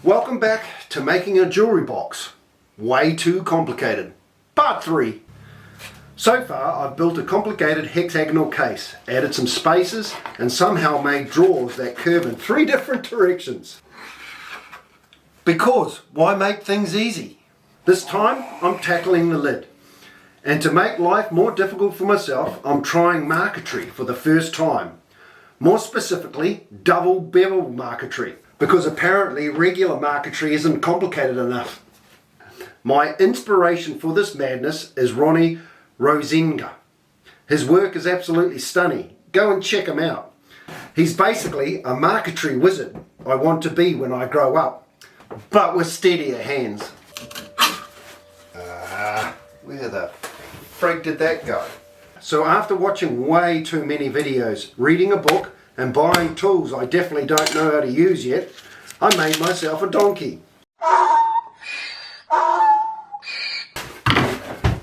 Welcome back to making a jewellery box. Way too complicated. Part 3. So far I've built a complicated hexagonal case, added some spaces and somehow made drawers that curve in 3 different directions. Because why make things easy? This time I'm tackling the lid. And to make life more difficult for myself, I'm trying marquetry for the first time. More specifically, double bevel marquetry. Because apparently regular marquetry isn't complicated enough. My inspiration for this madness is Ronnie Rozenga. His work is absolutely stunning. Go and check him out. He's basically a marquetry wizard I want to be when I grow up, but with steadier hands. Where the frig did that go? So after watching way too many videos, reading a book and buying tools I definitely don't know how to use yet, I made myself a donkey.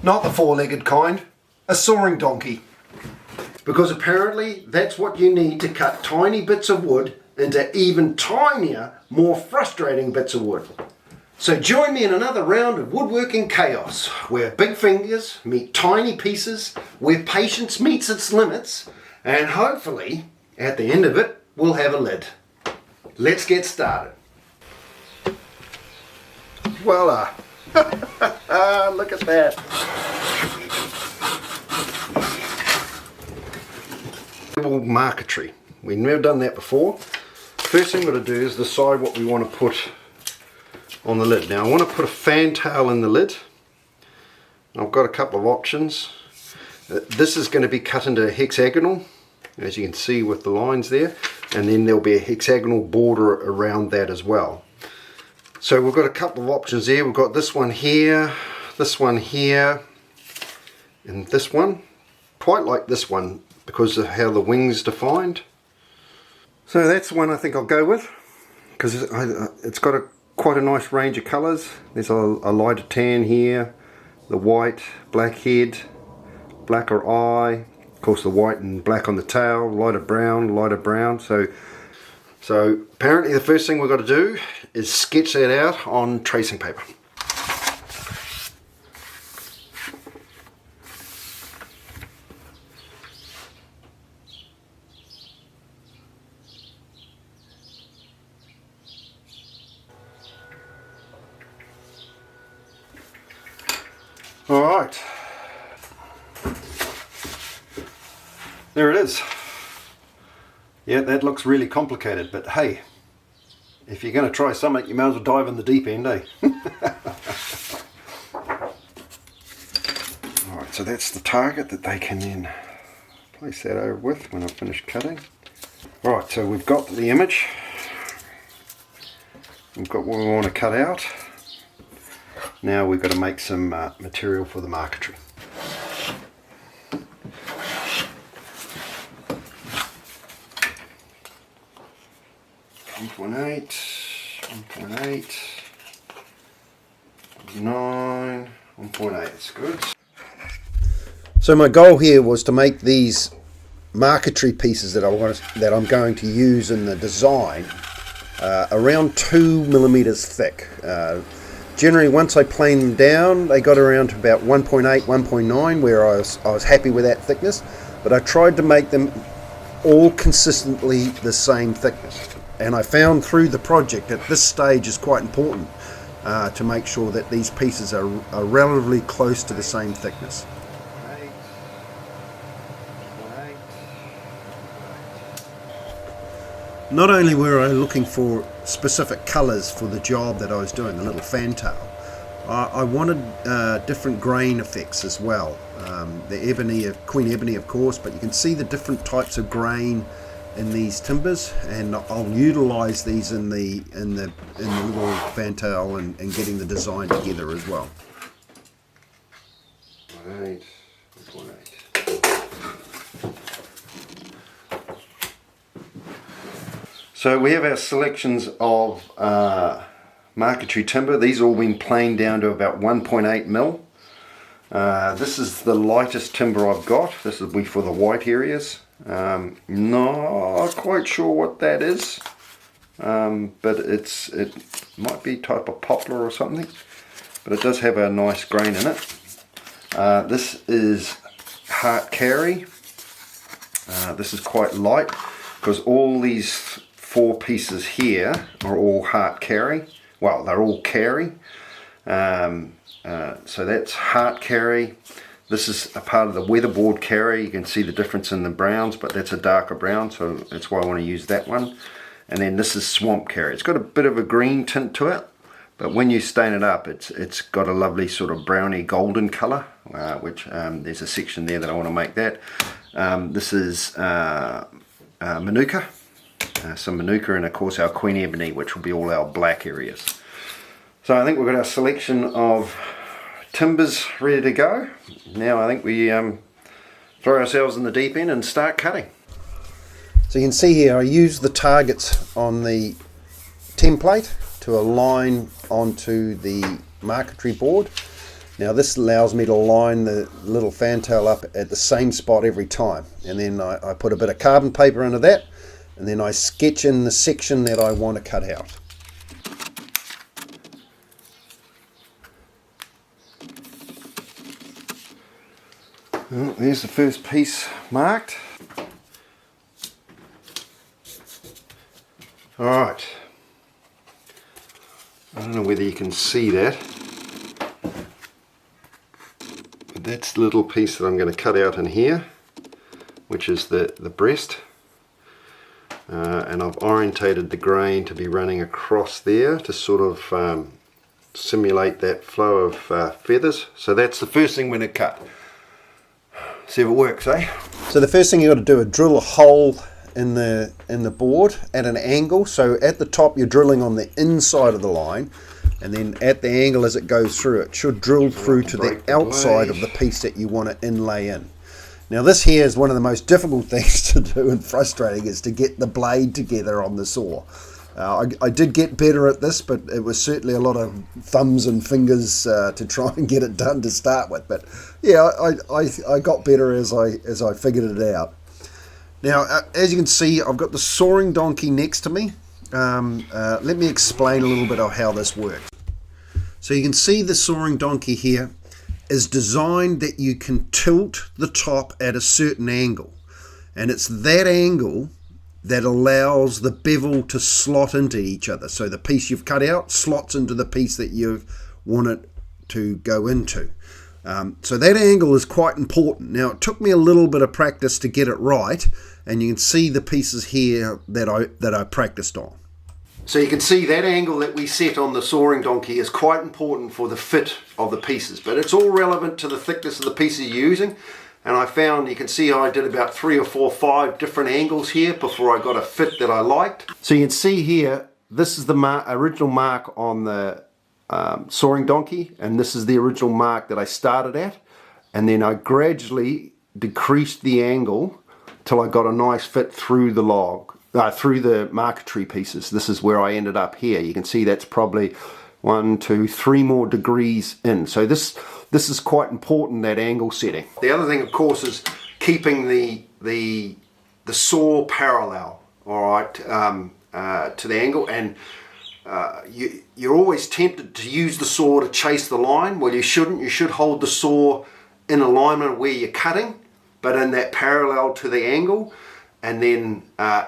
Not the 4-legged kind, a soaring donkey. Because apparently that's what you need to cut tiny bits of wood into even tinier, more frustrating bits of wood. So join me in another round of woodworking chaos, where big fingers meet tiny pieces, where patience meets its limits, and hopefully, at the end of it, we'll have a lid. Let's get started. Voila! Look at that! Double marquetry. We've never done that before. First thing we're going to do is decide what we want to put on the lid. Now I want to put a fantail in the lid. I've got a couple of options. This is going to be cut into a hexagonal, as you can see with the lines there, and then there'll be a hexagonal border around that as well. So we've got a couple of options there. We've got this one here, and this one. Quite like this one because of how the wing's defined. So that's the one I think I'll go with, because it's got quite a nice range of colours. There's a lighter tan here, the white, black head, blacker eye, of course the white and black on the tail, lighter brown. So apparently the first thing we've got to do is sketch that out on tracing paper. Alright, there it is. Yeah, that looks really complicated, but hey, if you're going to try something, you might as well dive in the deep end, eh? Alright, so that's the target that they can then place that over with when I've finished cutting. Alright, so we've got the image. We've got what we want to cut out. Now we've got to make some material for the marquetry. .8, 9, 1.8, it's good. So my goal here was to make these marquetry pieces that I'm going to use in the design around 2mm thick. Generally, once I planed them down, they got around to about 1.8, 1.9, where I was happy with that thickness. But I tried to make them all consistently the same thickness. And I found through the project that this stage is quite important to make sure that these pieces are relatively close to the same thickness. Not only were I looking for specific colours for the job that I was doing, the little fantail, I wanted different grain effects as well. The ebony, Queen Ebony of course, but you can see the different types of grain in these timbers, and I'll utilise these in the little fantail and getting the design together as well. Right. So we have our selections of marquetry timber. These all been planed down to about 1.8mm. This is the lightest timber I've got. This will be for the white areas. Not quite sure what that is. but it might be type of poplar or something, but it does have a nice grain in it. This is heart carry. This is quite light because all these 4 pieces here are all heart carry. Well, they're all carry. So that's heart carry. This is a part of the weatherboard carry. You can see the difference in the browns, but that's a darker brown, so that's why I want to use that one. And then this is swamp carry. It's got a bit of a green tint to it, but when you stain it up, it's got a lovely sort of browny golden colour, which there's a section there that I want to make that. This is Manuka, some Manuka, and of course our Queen Ebony, which will be all our black areas. So I think we've got our selection of timbers ready to go. Now I think we throw ourselves in the deep end and start cutting. So you can see here I use the targets on the template to align onto the marquetry board. Now this allows me to line the little fantail up at the same spot every time, and then I put a bit of carbon paper under that, and then I sketch in the section that I want to cut out. Well, there's the first piece marked. Alright, I don't know whether you can see that, but that's the little piece that I'm going to cut out in here, which is the breast, and I've orientated the grain to be running across there to sort of simulate that flow of feathers. So that's the first thing we're going to cut. See if it works, eh? So the first thing you got to do is drill a hole in the board at an angle. So at the top you're drilling on the inside of the line, and then at the angle as it goes through, it should drill through to the outside of the piece that you want to inlay in. Now this here is one of the most difficult things to do and frustrating, is to get the blade together on the saw. I did get better at this, but it was certainly a lot of thumbs and fingers to try and get it done to start with. But yeah, I got better as I figured it out. Now, as you can see, I've got the sawing donkey next to me. Let me explain a little bit of how this works. So you can see the sawing donkey here is designed that you can tilt the top at a certain angle, and it's that angle that allows the bevel to slot into each other. So the piece you've cut out slots into the piece that you want it to go into. So that angle is quite important. Now it took me a little bit of practice to get it right, and you can see the pieces here that I practiced on. So you can see that angle that we set on the sawing donkey is quite important for the fit of the pieces, but it's all relevant to the thickness of the pieces you're using. And I found, you can see I did about 3 or 4, 5 different angles here before I got a fit that I liked. So you can see here, this is the original mark on the sawing donkey, and this is the original mark that I started at, and then I gradually decreased the angle till I got a nice fit through the log, through the marquetry pieces. This is where I ended up here. You can see that's probably 1, 2, 3 more degrees in. So this is quite important, that angle setting. The other thing, of course, is keeping the saw parallel, all right, to the angle. And you're always tempted to use the saw to chase the line. Well, you shouldn't. You should hold the saw in alignment where you're cutting, but in that parallel to the angle, and then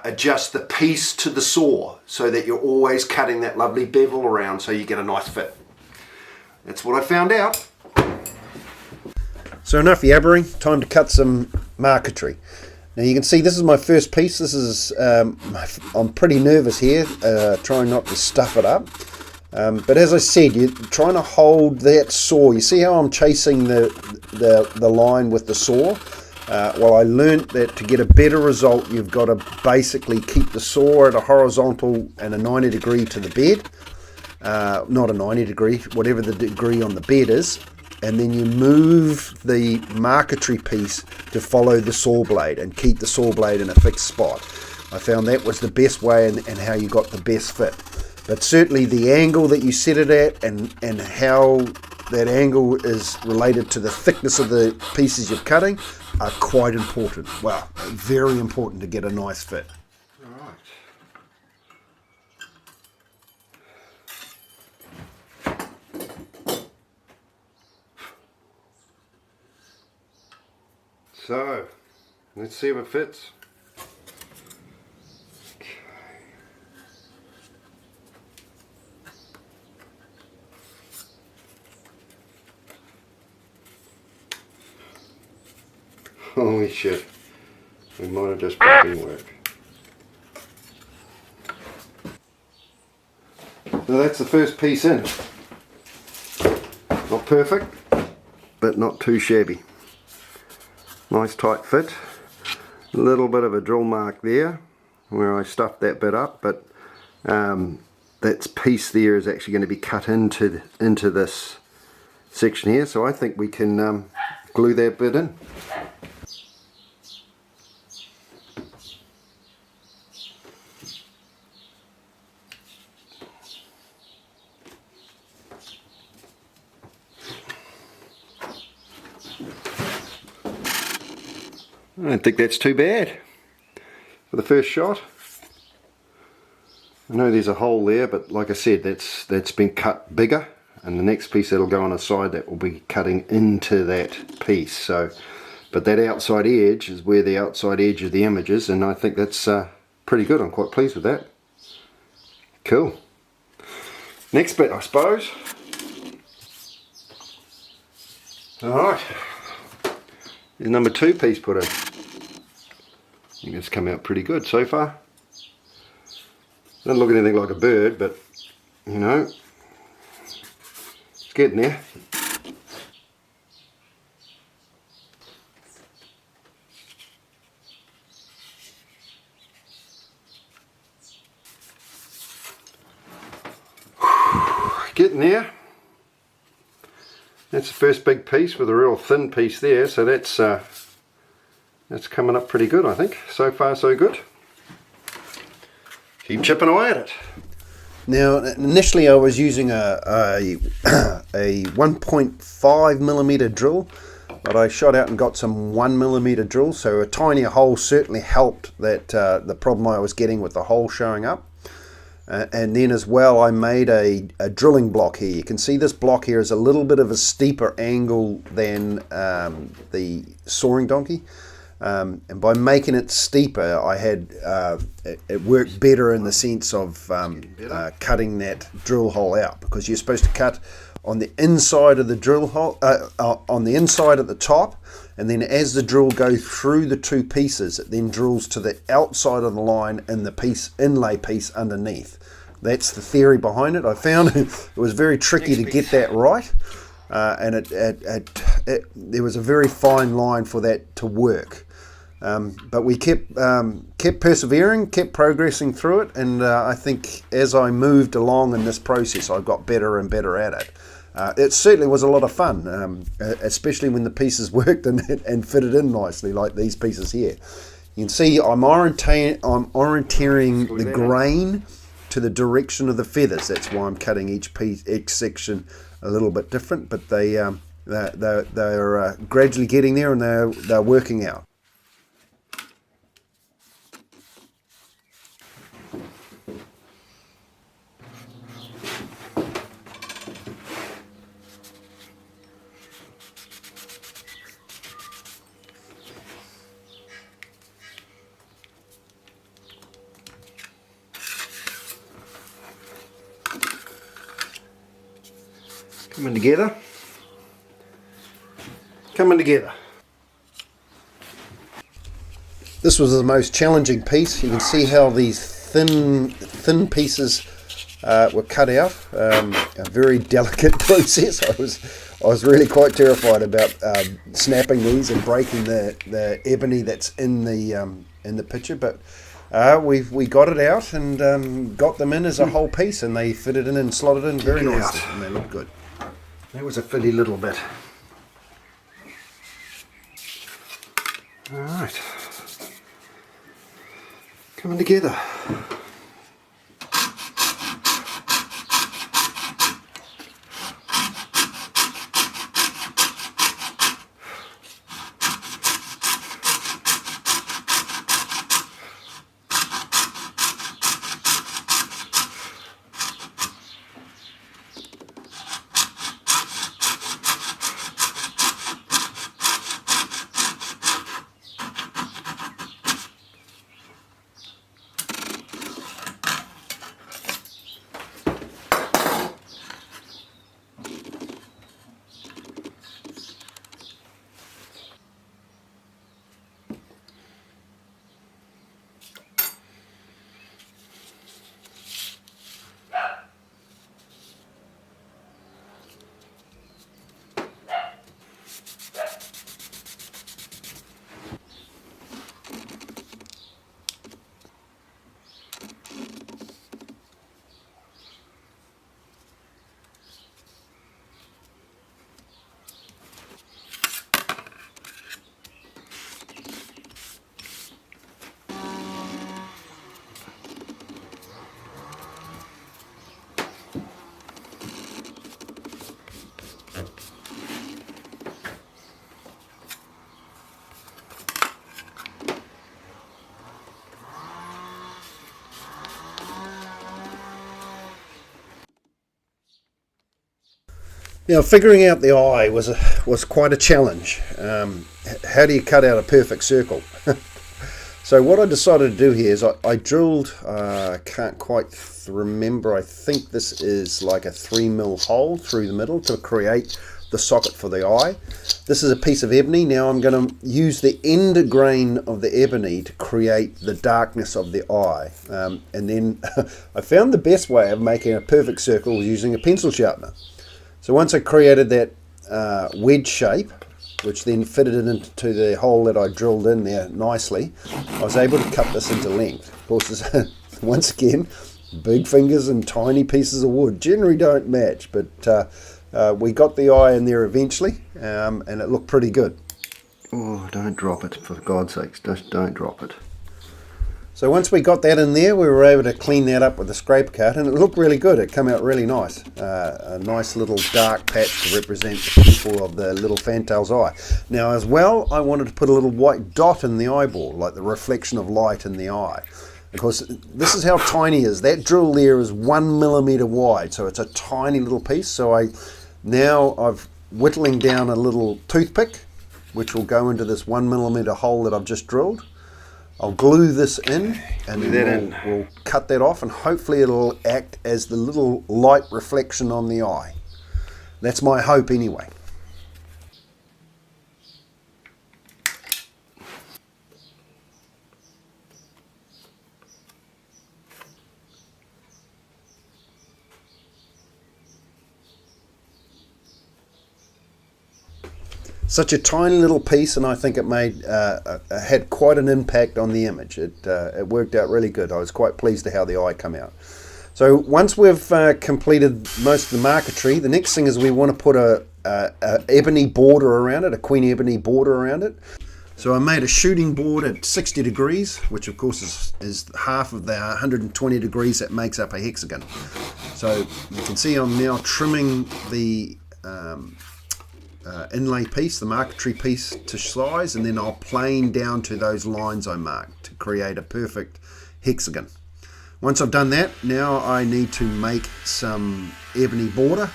adjust the piece to the saw so that you're always cutting that lovely bevel around so you get a nice fit. That's what I found out. So enough yabbering, time to cut some marquetry. Now you can see this is my first piece. This is, I'm pretty nervous here, trying not to stuff it up. But as I said, you're trying to hold that saw. You see how I'm chasing the line with the saw? Well, I learnt that to get a better result, you've got to basically keep the saw at a horizontal and a 90 degree to the bed. Not a 90 degree, whatever the degree on the bed is. And then you move the marquetry piece to follow the saw blade and keep the saw blade in a fixed spot. I found that was the best way and how you got the best fit. But certainly the angle that you set it at and how that angle is related to the thickness of the pieces you're cutting are quite important. Well, very important to get a nice fit. All right. So let's see if it fits. Holy shit, we might have just put in work. So that's the first piece in. Not perfect, but not too shabby. Nice tight fit. A little bit of a drill mark there where I stuffed that bit up, but that piece there is actually going to be cut into this section here, so I think we can glue that bit in. I don't think that's too bad for the first shot. I know there's a hole there, but like I said, that's been cut bigger, and the next piece that'll go on the side, that will be cutting into that piece. So, but that outside edge is where the outside edge of the image is, and I think that's pretty good. I'm quite pleased with that. Cool. Next bit, I suppose. Alright, there's number 2 piece put in. I think it's come out pretty good so far. Doesn't look anything like a bird, but you know, it's getting there. Getting there. That's the first big piece with a real thin piece there, so that's coming up pretty good, I think. So far so good. Keep chipping away at it. Now initially I was using a 1.5mm drill, but I shot out and got some 1mm drill, so a tinier hole certainly helped that the problem I was getting with the hole showing up. And then as well I made a drilling block here. You can see this block here is a little bit of a steeper angle than the sawing donkey. And by making it steeper, I had it worked better in the sense of cutting that drill hole out, because you're supposed to cut on the inside of the drill hole, on the inside at the top, and then as the drill goes through the 2 pieces, it then drills to the outside of the line in the inlay piece underneath. That's the theory behind it. I found it was very tricky to get that right, and there was a very fine line for that to work. But we kept persevering, kept progressing through it, and I think as I moved along in this process, I got better and better at it. It certainly was a lot of fun, especially when the pieces worked and fitted in nicely, like these pieces here. You can see I'm orienteering the grain to the direction of the feathers. That's why I'm cutting each section a little bit different, but they're gradually getting there, and they're working out. Coming together. This was the most challenging piece. You can see how these thin pieces were cut out. A very delicate process. I was really quite terrified about snapping these and breaking the ebony that's in the picture, but we got it out and got them in as a whole piece, and they fitted in and slotted in very nicely, and they look good. That was a filly little bit. Alright. Coming together. Now, figuring out the eye was quite a challenge. How do you cut out a perfect circle? So what I decided to do here is I drilled, I can't quite remember, I think this is like a 3mm hole through the middle to create the socket for the eye. This is a piece of ebony. Now I'm going to use the end grain of the ebony to create the darkness of the eye. And then I found the best way of making a perfect circle was using a pencil sharpener. So once I created that wedge shape, which then fitted it into the hole that I drilled in there nicely, I was able to cut this into length. Of course, once again, big fingers and tiny pieces of wood generally don't match, but we got the eye in there eventually, and it looked pretty good. Oh, don't drop it, for God's sakes, just don't drop it. So once we got that in there, we were able to clean that up with a scraper cut, and it looked really good. It came out really nice. A nice little dark patch to represent the pupil of the little fantail's eye. Now as well, I wanted to put a little white dot in the eyeball, like the reflection of light in the eye. Of course, this is how tiny it is. That drill there is 1mm wide, so it's a tiny little piece. So I've whittling down a little toothpick, which will go into this 1mm hole that I've just drilled. I'll glue this in, and then we'll cut that off, and hopefully it'll act as the little light reflection on the eye. That's my hope anyway. Such a tiny little piece, and I think it had quite an impact on the image. It worked out really good. I was quite pleased at how the eye came out. So once we've completed most of the marquetry, the next thing is we want to put a ebony border around it, a queen ebony border around it. So I made a shooting board at 60 degrees, which of course is half of the 120 degrees that makes up a hexagon. So you can see I'm now trimming the inlay piece, the marquetry piece, to size, and then I'll plane down to those lines I marked to create a perfect hexagon. Once I've done that, now I need to make some ebony border.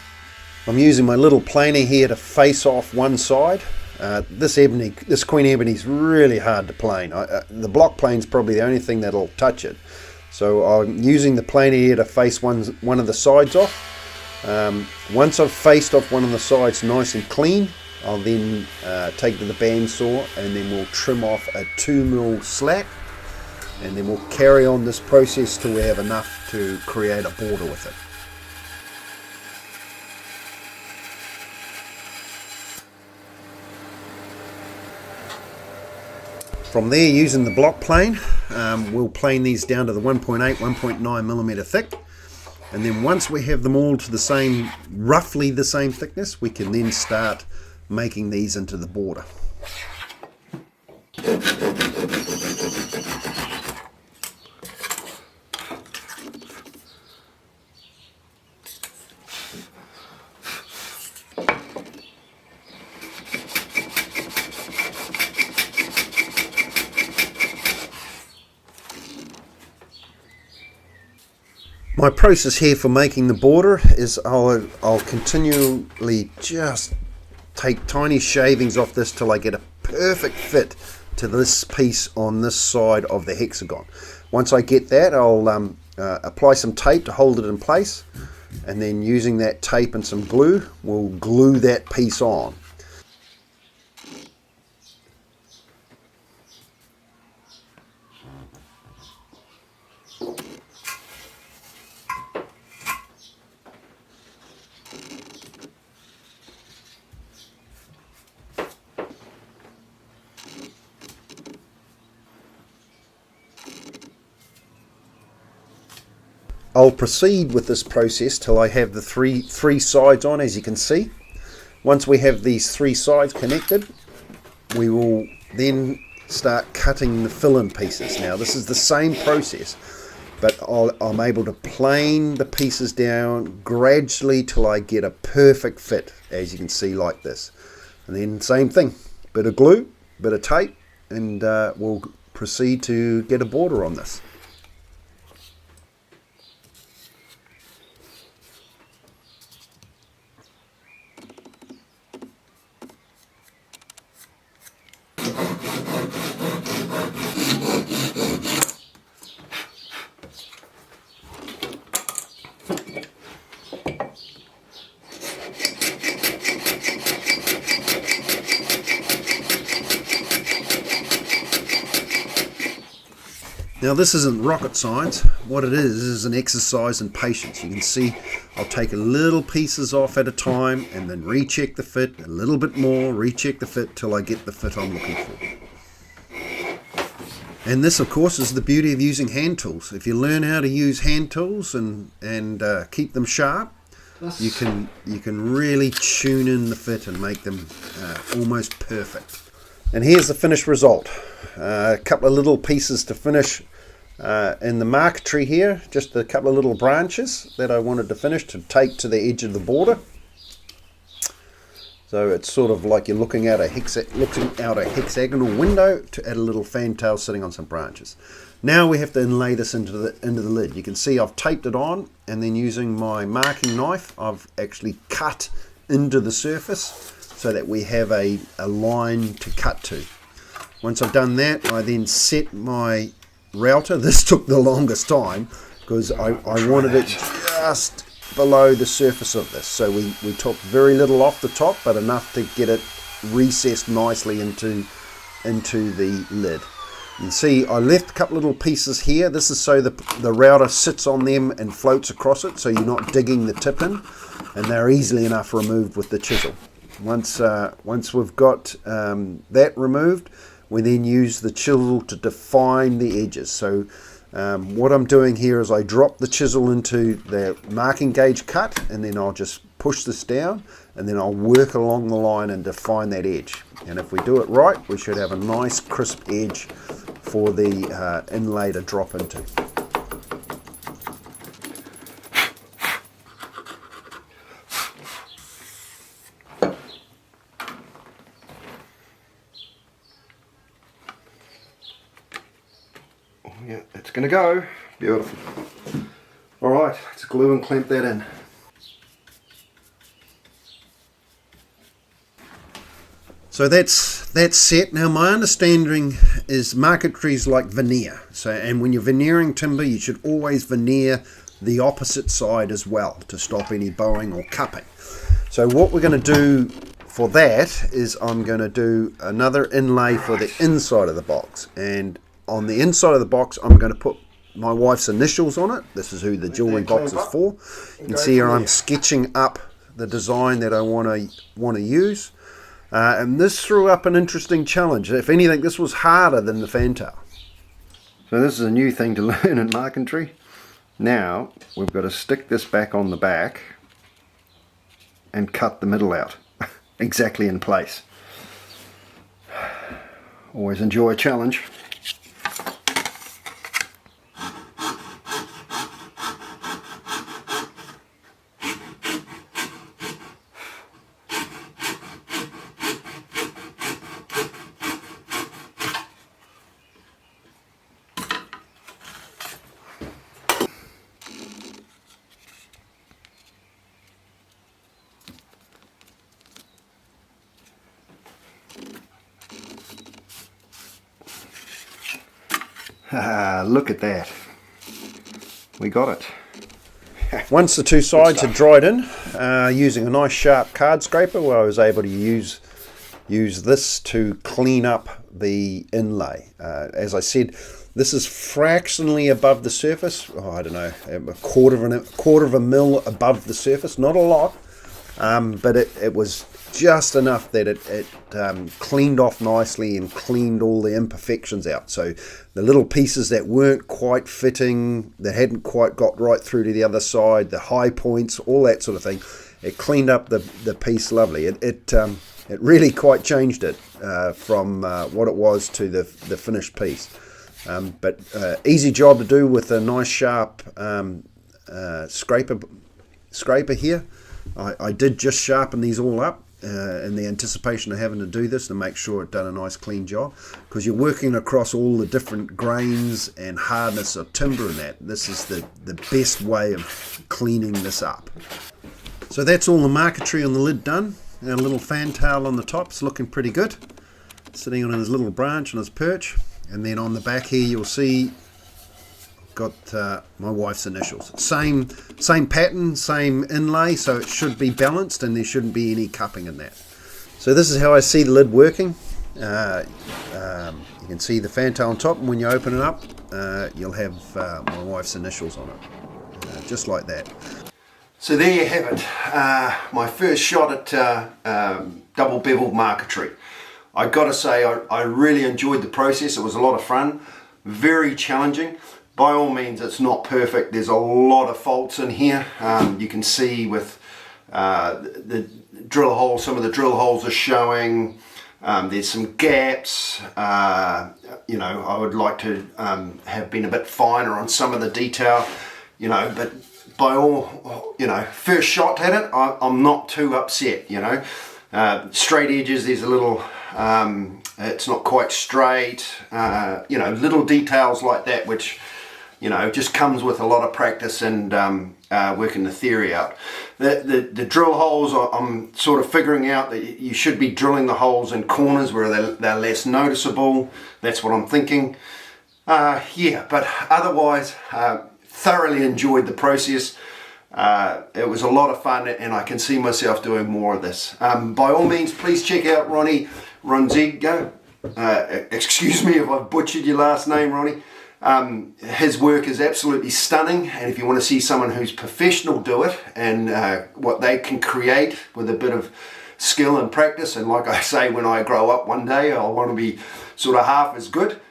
I'm using my little planer here to face off one side. This queen ebony is really hard to plane. The block plane is probably the only thing that'll touch it. So I'm using the planer here to face one of the sides off. Once I've faced off one of the sides nice and clean, I'll then take to the bandsaw, and then we'll trim off a 2mm slack, and then we'll carry on this process till we have enough to create a border with it. From there, using the block plane, we'll plane these down to the 1.8, 1.9mm thick. And then once we have them all to roughly the same thickness, we can then start making these into the border. My process here for making the border is I'll continually just take tiny shavings off this till I get a perfect fit to this piece on this side of the hexagon. Once I get that, I'll apply some tape to hold it in place, and then using that tape and some glue, we'll glue that piece on. I'll proceed with this process till I have the three sides on, as you can see. Once we have these three sides connected, we will then start cutting the fill-in pieces. Now this is the same process, but I'm able to plane the pieces down gradually till I get a perfect fit, as you can see, like this. And then same thing, bit of glue, bit of tape, and we'll proceed to get a border on this. Now this isn't rocket science. What it is an exercise in patience. You can see I'll take a little pieces off at a time and then recheck the fit, a little bit more, recheck the fit till I get the fit I'm looking for. And this, of course, is the beauty of using hand tools. If you learn how to use hand tools and keep them sharp, you can really tune in the fit and make them almost perfect. And here's the finished result. A couple of little pieces to finish in the marquetry here, just a couple of little branches that I wanted to finish to take to the edge of the border. So it's sort of like you're looking out a hexagonal window to add a little fantail sitting on some branches. Now we have to inlay this into the lid. You can see I've taped it on, and then using my marking knife I've actually cut into the surface so that we have a line to cut to. Once I've done that, I then set my router. This took the longest time because I wanted it just below the surface of this. So we took very little off the top, but enough to get it recessed nicely into the lid. You can see I left a couple little pieces here. This is so the router sits on them and floats across it, so you're not digging the tip in, and they're easily enough removed with the chisel. Once we've got that removed, we then use the chisel to define the edges. So what I'm doing here is I drop the chisel into the marking gauge cut, and then I'll just push this down, and then I'll work along the line and define that edge. And if we do it right, we should have a nice crisp edge for the inlay to drop into. Yeah, it's going to go. Beautiful. Alright, let's glue and clamp that in. So that's set. Now my understanding is marquetry is like veneer. And when you're veneering timber, you should always veneer the opposite side as well to stop any bowing or cupping. So what we're going to do for that is I'm going to do another inlay for the inside of the box. And on the inside of the box, I'm going to put my wife's initials on it. This is who the jewellery box is for. You can see here I'm sketching up the design that I want to use. And this threw up an interesting challenge. If anything, this was harder than the fantail. So this is a new thing to learn in marquetry. Now we've got to stick this back on the back and cut the middle out exactly in place. Always enjoy a challenge. Look at that. We got it. Once the two sides had dried in, using a nice sharp card scraper, where I was able to use this to clean up the inlay. As I said, this is fractionally above the surface. Oh, I don't know, a quarter of a mil above the surface. Not a lot, but it was just enough that it cleaned off nicely and cleaned all the imperfections out. So the little pieces that weren't quite fitting, that hadn't quite got right through to the other side, the high points, all that sort of thing, it cleaned up the piece lovely. It really quite changed it from what it was to the finished piece. But easy job to do with a nice sharp scraper here. I did just sharpen these all up in the anticipation of having to do this to make sure it done a nice clean job, because you're working across all the different grains and hardness of timber and that. This is the best way of cleaning this up. So that's all the marquetry on the lid done. Our little fantail on the top is looking pretty good, sitting on his little branch on his perch. And then on the back here you'll see got my wife's initials. Same pattern, same inlay, so it should be balanced and there shouldn't be any cupping in that. So this is how I see the lid working. You can see the fantail on top, and when you open it up, you'll have my wife's initials on it, just like that. So there you have it, my first shot at double beveled marquetry. I got to say, I really enjoyed the process. It was a lot of fun, very challenging. By all means, it's not perfect. There's a lot of faults in here. You can see with the drill holes, some of the drill holes are showing. There's some gaps. You know, I would like to have been a bit finer on some of the detail, you know, but by all, you know, first shot at it, I'm not too upset, you know. Straight edges, there's a little, it's not quite straight, you know, little details like that, which, you know, just comes with a lot of practice and working the theory out. The drill holes, I'm sort of figuring out that you should be drilling the holes in corners where they're less noticeable. That's what I'm thinking. Yeah, but otherwise, thoroughly enjoyed the process. It was a lot of fun, and I can see myself doing more of this. By all means, please check out Ronnie Rozenga. Excuse me if I've butchered your last name, Ronnie. His work is absolutely stunning, and if you want to see someone who's professional do it and what they can create with a bit of skill and practice, and like I say, when I grow up one day I want to be sort of half as good.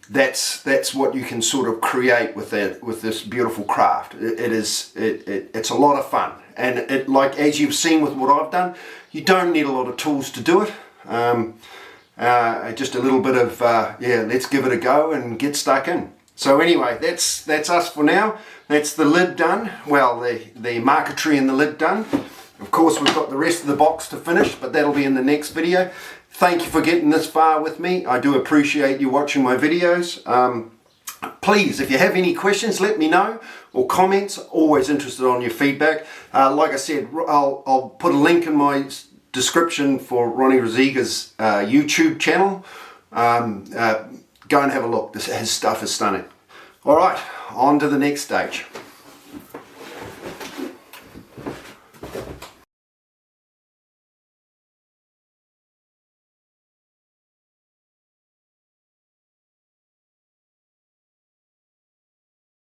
That's what you can sort of create with this beautiful craft. It's a lot of fun, and it, like as you've seen with what I've done, you don't need a lot of tools to do it. Just a little bit of yeah, let's give it a go and get stuck in. So anyway, that's us for now. That's the lid done. Well, the marquetry and the lid done. Of course, we've got the rest of the box to finish, but that'll be in the next video. Thank you for getting this far with me. I do appreciate you watching my videos. Please, if you have any questions, let me know, or comments. Always interested on your feedback. Like I said, I'll put a link in my description for Ronnie Rozenga's YouTube channel. Go and have a look. His stuff is stunning. All right, on to the next stage.